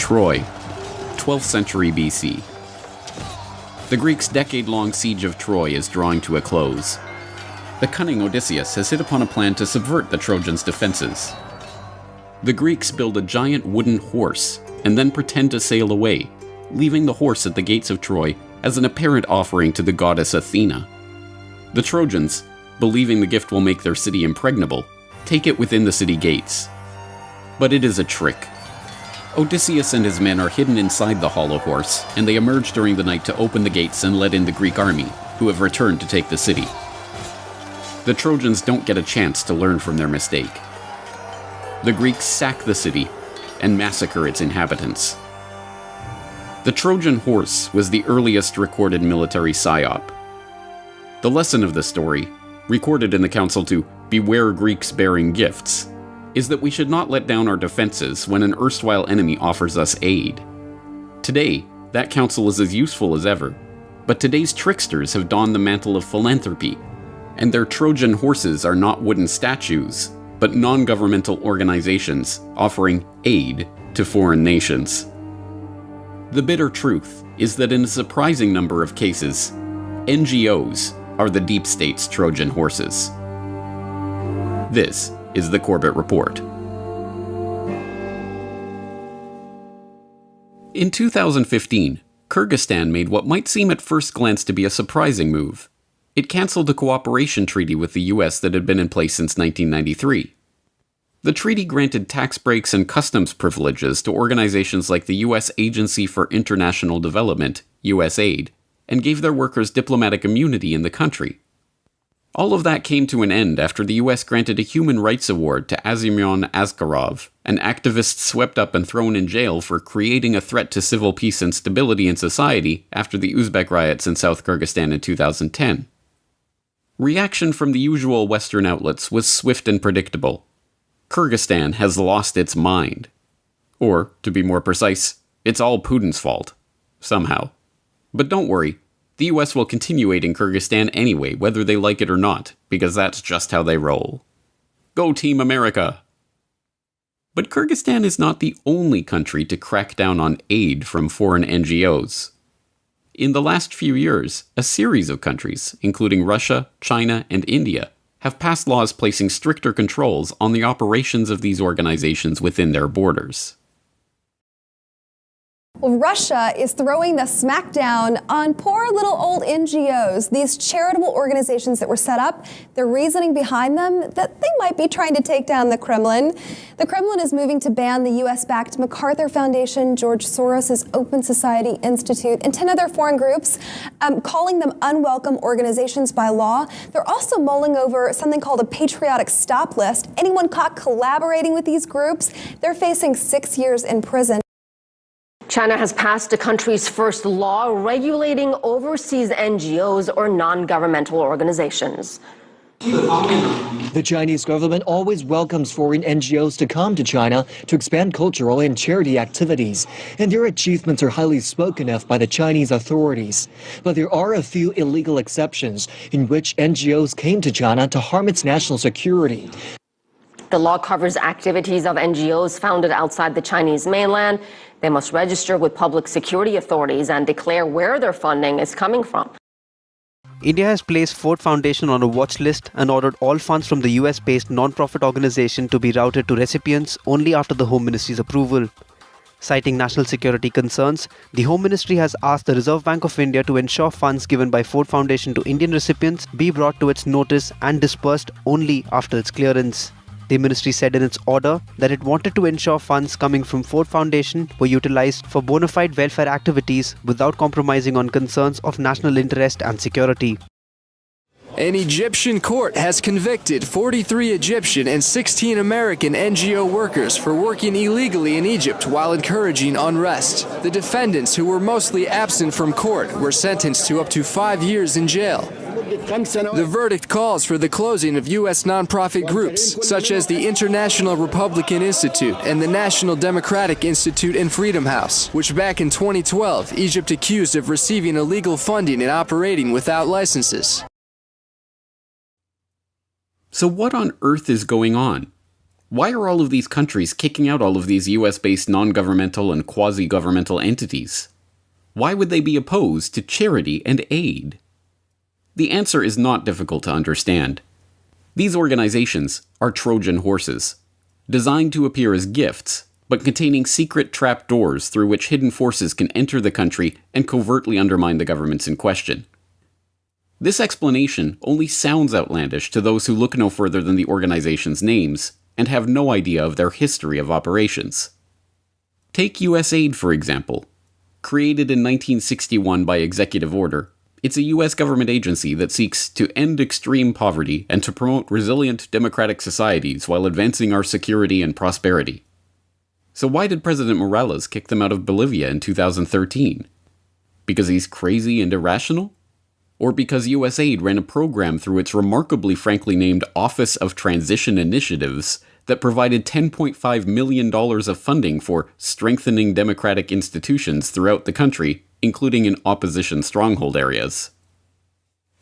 Troy, 12th century BC. The Greeks' decade-long siege of Troy is drawing to a close. The cunning Odysseus has hit upon a plan to subvert the Trojans' defenses. The Greeks build a giant wooden horse and then pretend to sail away, leaving the horse at the gates of Troy as an apparent offering to the goddess Athena. The Trojans, believing the gift will make their city impregnable, take it within the city gates. But it is a trick. Odysseus and his men are hidden inside the hollow horse, and they emerge during the night to open the gates and let in the Greek army, who have returned to take the city. The Trojans don't get a chance to learn from their mistake. The Greeks sack the city and massacre its inhabitants. The Trojan horse was the earliest recorded military psyop. The lesson of the story, recorded in the council to "Beware Greeks bearing gifts," is that we should not let down our defenses when an erstwhile enemy offers us aid. Today, that counsel is as useful as ever, but today's tricksters have donned the mantle of philanthropy, and their Trojan horses are not wooden statues, but non-governmental organizations offering aid to foreign nations. The bitter truth is that in a surprising number of cases, NGOs are the deep state's Trojan horses. This is the Corbett Report. In 2015, Kyrgyzstan made what might seem at first glance to be a surprising move. It canceled a cooperation treaty with the US that had been in place since 1993. The treaty granted tax breaks and customs privileges to organizations like the U.S. Agency for International Development, USAID, and gave their workers diplomatic immunity in the country. All of that came to an end after the U.S. granted a human rights award to Azimyan Askarov, an activist swept up and thrown in jail for creating a threat to civil peace and stability in society after the Uzbek riots in South Kyrgyzstan in 2010. Reaction from the usual Western outlets was swift and predictable. Kyrgyzstan has lost its mind. Or, to be more precise, it's all Putin's fault. Somehow. But don't worry, the US will continue aiding Kyrgyzstan anyway, whether they like it or not, because that's just how they roll. Go Team America! But Kyrgyzstan is not the only country to crack down on aid from foreign NGOs. In the last few years, a series of countries, including Russia, China, and India, have passed laws placing stricter controls on the operations of these organizations within their borders. Well, Russia is throwing the smackdown on poor little old NGOs, these charitable organizations that were set up. The reasoning behind them, that they might be trying to take down the Kremlin. The Kremlin is moving to ban the U.S.-backed MacArthur Foundation, George Soros' Open Society Institute, and 10 other foreign groups, calling them unwelcome organizations by law. They're also mulling over something called a patriotic stop list. Anyone caught collaborating with these groups, they're facing 6 years in prison. China has passed the country's first law regulating overseas NGOs or non-governmental organizations. The Chinese government always welcomes foreign NGOs to come to China to expand cultural and charity activities, and their achievements are highly spoken of by the Chinese authorities. But there are a few illegal exceptions in which NGOs came to China to harm its national security. The law covers activities of NGOs founded outside the Chinese mainland. They must register with public security authorities and declare where their funding is coming from. India has placed Ford Foundation on a watch list and ordered all funds from the US-based non-profit organization to be routed to recipients only after the Home Ministry's approval. Citing national security concerns, the Home Ministry has asked the Reserve Bank of India to ensure funds given by Ford Foundation to Indian recipients be brought to its notice and dispersed only after its clearance. The ministry said in its order that it wanted to ensure funds coming from Ford Foundation were utilized for bona fide welfare activities without compromising on concerns of national interest and security. An Egyptian court has convicted 43 Egyptian and 16 American NGO workers for working illegally in Egypt while encouraging unrest. The defendants, who were mostly absent from court, were sentenced to up to 5 years in jail. The verdict calls for the closing of U.S. nonprofit groups, such as the International Republican Institute and the National Democratic Institute and Freedom House, which back in 2012, Egypt accused of receiving illegal funding and operating without licenses. So what on earth is going on? Why are all of these countries kicking out all of these US-based non-governmental and quasi-governmental entities? Why would they be opposed to charity and aid? The answer is not difficult to understand. These organizations are Trojan horses, designed to appear as gifts, but containing secret trapdoors through which hidden forces can enter the country and covertly undermine the governments in question. This explanation only sounds outlandish to those who look no further than the organization's names and have no idea of their history of operations. Take USAID, for example. Created in 1961 by executive order, it's a US government agency that seeks to end extreme poverty and to promote resilient democratic societies while advancing our security and prosperity. So why did President Morales kick them out of Bolivia in 2013? Because he's crazy and irrational? Or because USAID ran a program through its remarkably frankly named Office of Transition Initiatives that provided $10.5 million of funding for strengthening democratic institutions throughout the country, including in opposition stronghold areas?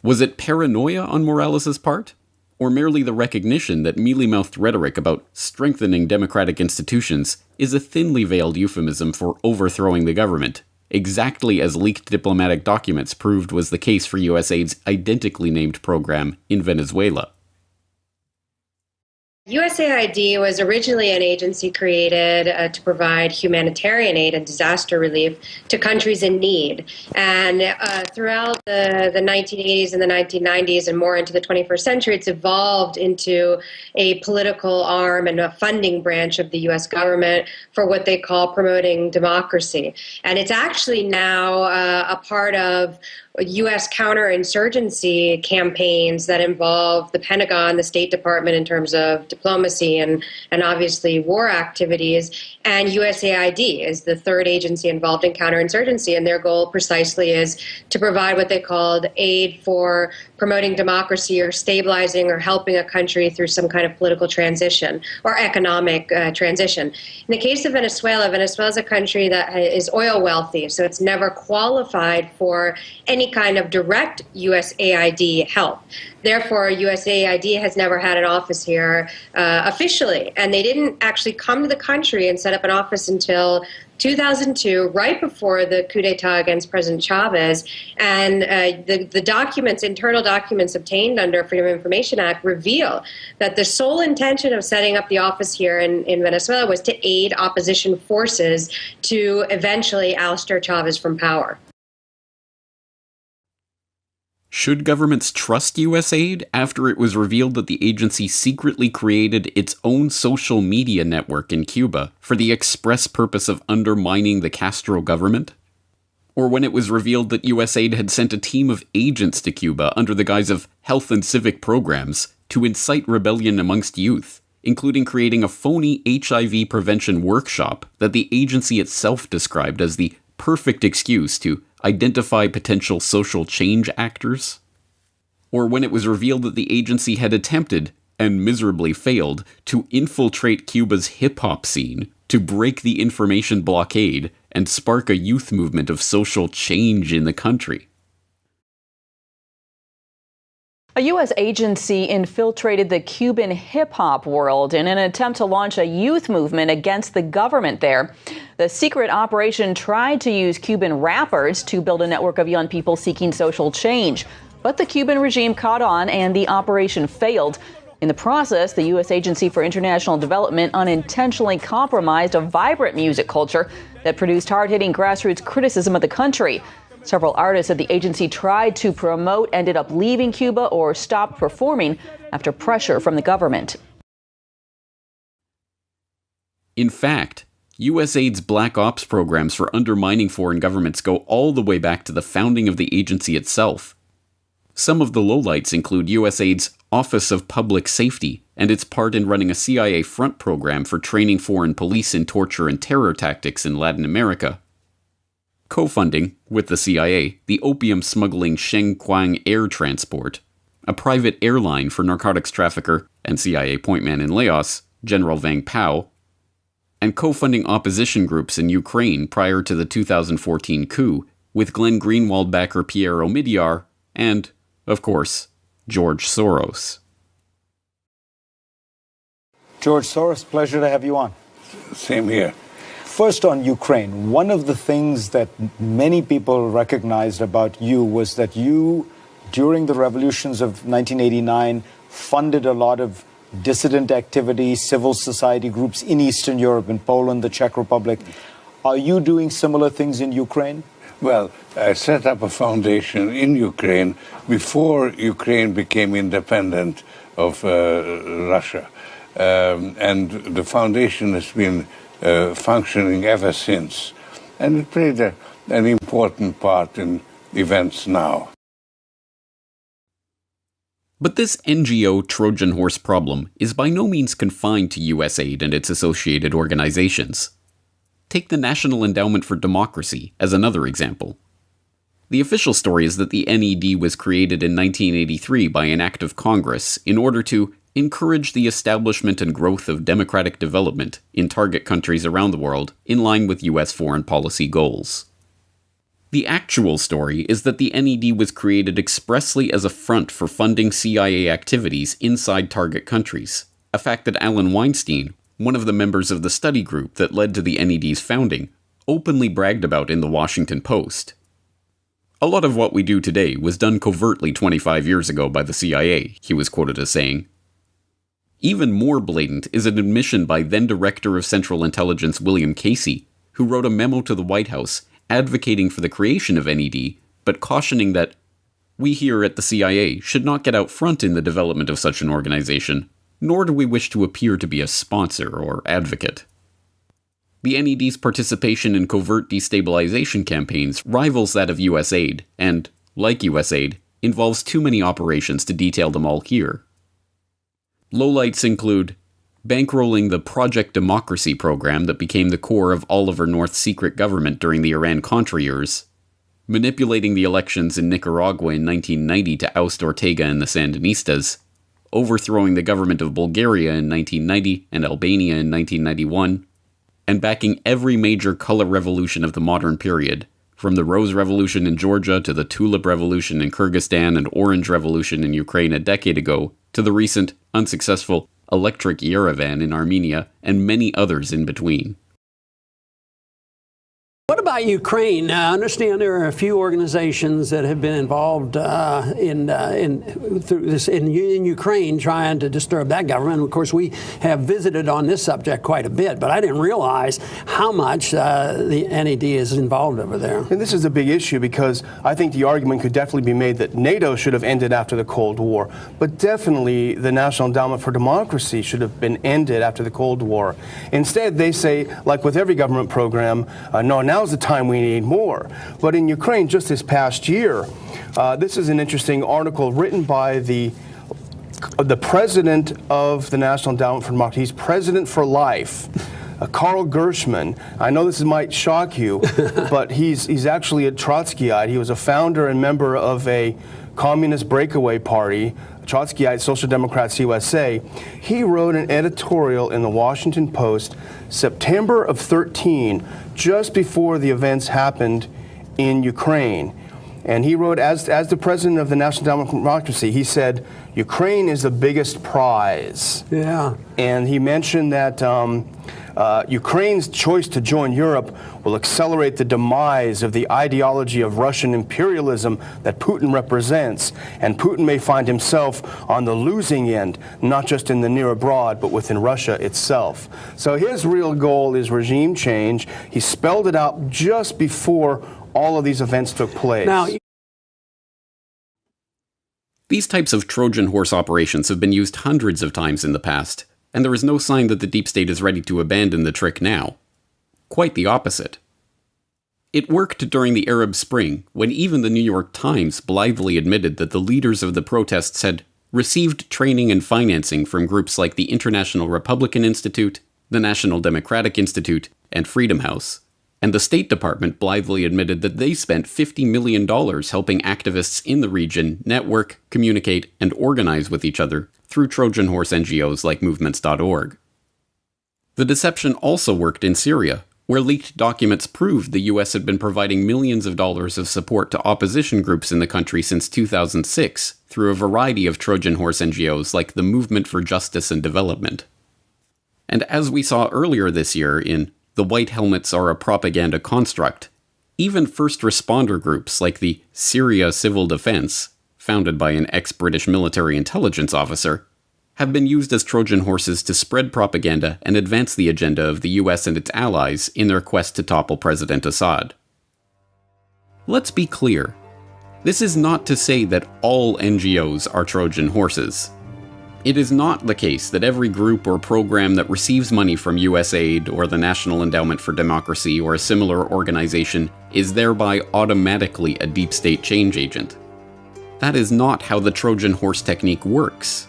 Was it paranoia on Morales' part? Or merely the recognition that mealy-mouthed rhetoric about strengthening democratic institutions is a thinly veiled euphemism for overthrowing the government, exactly as leaked diplomatic documents proved was the case for USAID's identically named program in Venezuela? USAID was originally an agency created to provide humanitarian aid and disaster relief to countries in need. And throughout the 1980s and the 1990s and more into the 21st century, it's evolved into a political arm and a funding branch of the U.S. government for what they call promoting democracy. And it's actually now a part of U.S. counterinsurgency campaigns that involve the Pentagon, the State Department in terms of diplomacy and obviously war activities, and USAID is the third agency involved in counterinsurgency, and their goal precisely is to provide what they called aid for promoting democracy or stabilizing or helping a country through some kind of political transition or economic transition. In the case of Venezuela, Venezuela is a country that is oil wealthy, so it's never qualified for any kind of direct USAID help. Therefore, USAID has never had an office here officially, and they didn't actually come to the country and set up an office until 2002, right before the coup d'etat against President Chavez. And the documents, internal documents obtained under Freedom of Information Act reveal that the sole intention of setting up the office here in Venezuela was to aid opposition forces to eventually ouster Chavez from power. Should governments trust USAID after it was revealed that the agency secretly created its own social media network in Cuba for the express purpose of undermining the Castro government? Or when it was revealed that USAID had sent a team of agents to Cuba under the guise of health and civic programs to incite rebellion amongst youth, including creating a phony HIV prevention workshop that the agency itself described as the perfect excuse to identify potential social change actors? Or when it was revealed that the agency had attempted, and miserably failed, to infiltrate Cuba's hip-hop scene to break the information blockade and spark a youth movement of social change in the country? A U.S. agency infiltrated the Cuban hip-hop world in an attempt to launch a youth movement against the government there. The secret operation tried to use Cuban rappers to build a network of young people seeking social change. But the Cuban regime caught on and the operation failed. In the process, the U.S. Agency for International Development unintentionally compromised a vibrant music culture that produced hard-hitting grassroots criticism of the country. Several artists at the agency tried to promote ended up leaving Cuba or stopped performing after pressure from the government. In fact, USAID's Black Ops programs for undermining foreign governments go all the way back to the founding of the agency itself. Some of the lowlights include USAID's Office of Public Safety and its part in running a CIA front program for training foreign police in torture and terror tactics in Latin America. Co-funding, with the CIA, the opium-smuggling Shengquang Air Transport, a private airline for narcotics trafficker and CIA point man in Laos, General Vang Pao, and co-funding opposition groups in Ukraine prior to the 2014 coup, with Glenn Greenwald backer Pierre Omidyar, and, of course, George Soros. George Soros, pleasure to have you on. Same here. First, on Ukraine, one of the things that many people recognized about you was that you, during the revolutions of 1989, funded a lot of dissident activity, civil society groups in Eastern Europe, in Poland, the Czech Republic. Are you doing similar things in Ukraine? Well, I set up a foundation in Ukraine before Ukraine became independent of Russia. And the foundation has been functioning ever since. And it played an important part in events now. But this NGO Trojan horse problem is by no means confined to US aid and its associated organizations. Take the National Endowment for Democracy as another example. The official story is that the NED was created in 1983 by an act of Congress in order to encourage the establishment and growth of democratic development in target countries around the world in line with US foreign policy goals. The actual story is that the NED was created expressly as a front for funding CIA activities inside target countries, a fact that Alan Weinstein, one of the members of the study group that led to the NED's founding, openly bragged about in the Washington Post. A lot of what we do today was done covertly 25 years ago by the CIA, he was quoted as saying. Even more blatant is an admission by then-Director of Central Intelligence William Casey, who wrote a memo to the White House advocating for the creation of NED, but cautioning that we here at the CIA should not get out front in the development of such an organization, nor do we wish to appear to be a sponsor or advocate. The NED's participation in covert destabilization campaigns rivals that of US aid, and, like US aid, involves too many operations to detail them all here. Lowlights include bankrolling the Project Democracy program that became the core of Oliver North's secret government during the Iran-Contra years, manipulating the elections in Nicaragua in 1990 to oust Ortega and the Sandinistas, overthrowing the government of Bulgaria in 1990 and Albania in 1991, and backing every major color revolution of the modern period, from the Rose Revolution in Georgia to the Tulip Revolution in Kyrgyzstan and Orange Revolution in Ukraine a decade ago, to the recent, unsuccessful, Electric Yerevan in Armenia, and many others in between. What about Ukraine? I understand there are a few organizations that have been involved in Ukraine trying to disturb that government. Of course, we have visited on this subject quite a bit, but I didn't realize how much the NED is involved over there. And this is a big issue because I think the argument could definitely be made that NATO should have ended after the Cold War, but definitely the National Endowment for Democracy should have been ended after the Cold War. Instead, they say, like with every government program, no, now's the time we need more. But in Ukraine, just this past year, this is an interesting article written by the president of the National Endowment for Democracy. He's president for life. Karl Gershman. I know this might shock you, but he's actually a Trotskyite. He was a founder and member of a communist breakaway party, Trotskyite Social Democrats USA. He wrote an editorial in the Washington Post September of 13, just before the events happened in Ukraine. And he wrote, as the president of the National Endowment for Democracy, he said, Ukraine is the biggest prize. Yeah. And he mentioned that Ukraine's choice to join Europe will accelerate the demise of the ideology of Russian imperialism that Putin represents, and Putin may find himself on the losing end, not just in the near abroad, but within Russia itself. So his real goal is regime change. He spelled it out just before all of these events took place. Now, these types of Trojan horse operations have been used hundreds of times in the past, and there is no sign that the deep state is ready to abandon the trick now. Quite the opposite. It worked during the Arab Spring, when even the New York Times blithely admitted that the leaders of the protests had received training and financing from groups like the International Republican Institute, the National Democratic Institute, and Freedom House. And the State Department blithely admitted that they spent $50 million helping activists in the region network, communicate, and organize with each other through Trojan horse NGOs like movements.org. The deception also worked in Syria, where leaked documents proved the US had been providing millions of dollars of support to opposition groups in the country since 2006 through a variety of Trojan horse NGOs like the Movement for Justice and Development. And as we saw earlier this year in The White Helmets Are a Propaganda Construct, even first responder groups like the Syria Civil Defense, founded by an ex-British military intelligence officer, have been used as Trojan horses to spread propaganda and advance the agenda of the US and its allies in their quest to topple President Assad. Let's be clear. This is not to say that all NGOs are Trojan horses. It is not the case that every group or program that receives money from US aid or the National Endowment for Democracy or a similar organization is thereby automatically a deep state change agent. That is not how the Trojan horse technique works.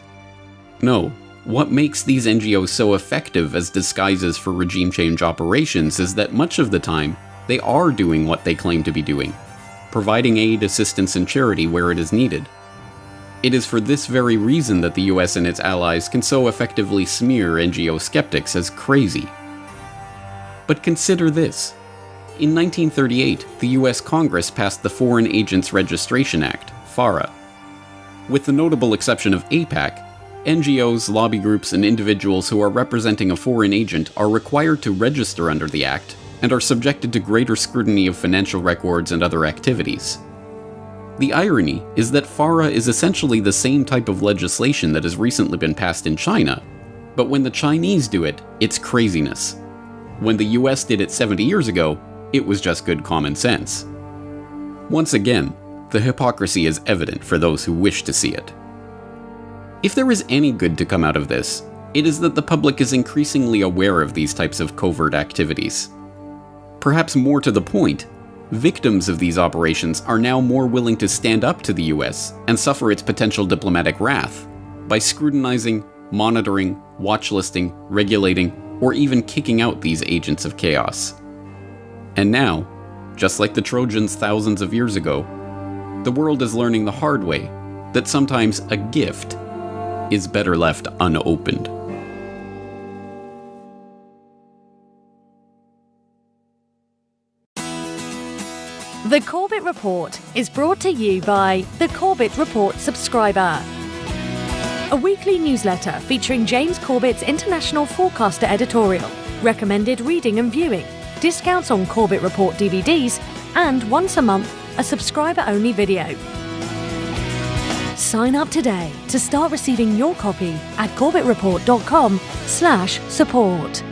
No, what makes these NGOs so effective as disguises for regime change operations is that much of the time, they are doing what they claim to be doing, providing aid, assistance, and charity where it is needed. It is for this very reason that the US and its allies can so effectively smear NGO skeptics as crazy. But consider this. In 1938, the US Congress passed the Foreign Agents Registration Act, FARA. With the notable exception of AIPAC, NGOs, lobby groups, and individuals who are representing a foreign agent are required to register under the Act and are subjected to greater scrutiny of financial records and other activities. The irony is that FARA is essentially the same type of legislation that has recently been passed in China, but when the Chinese do it, it's craziness. When the US did it 70 years ago, it was just good common sense. Once again, the hypocrisy is evident for those who wish to see it. If there is any good to come out of this, it is that the public is increasingly aware of these types of covert activities. Perhaps more to the point, victims of these operations are now more willing to stand up to the US and suffer its potential diplomatic wrath by scrutinizing, monitoring, watchlisting, regulating, or even kicking out these agents of chaos. And now, just like the Trojans thousands of years ago, the world is learning the hard way that sometimes a gift is better left unopened. The Corbett Report is brought to you by the Corbett Report subscriber, a weekly newsletter featuring James Corbett's International Forecaster editorial, recommended reading and viewing, discounts on Corbett Report DVDs, and once a month, a subscriber-only video. Sign up today to start receiving your copy at corbettreport.com/support.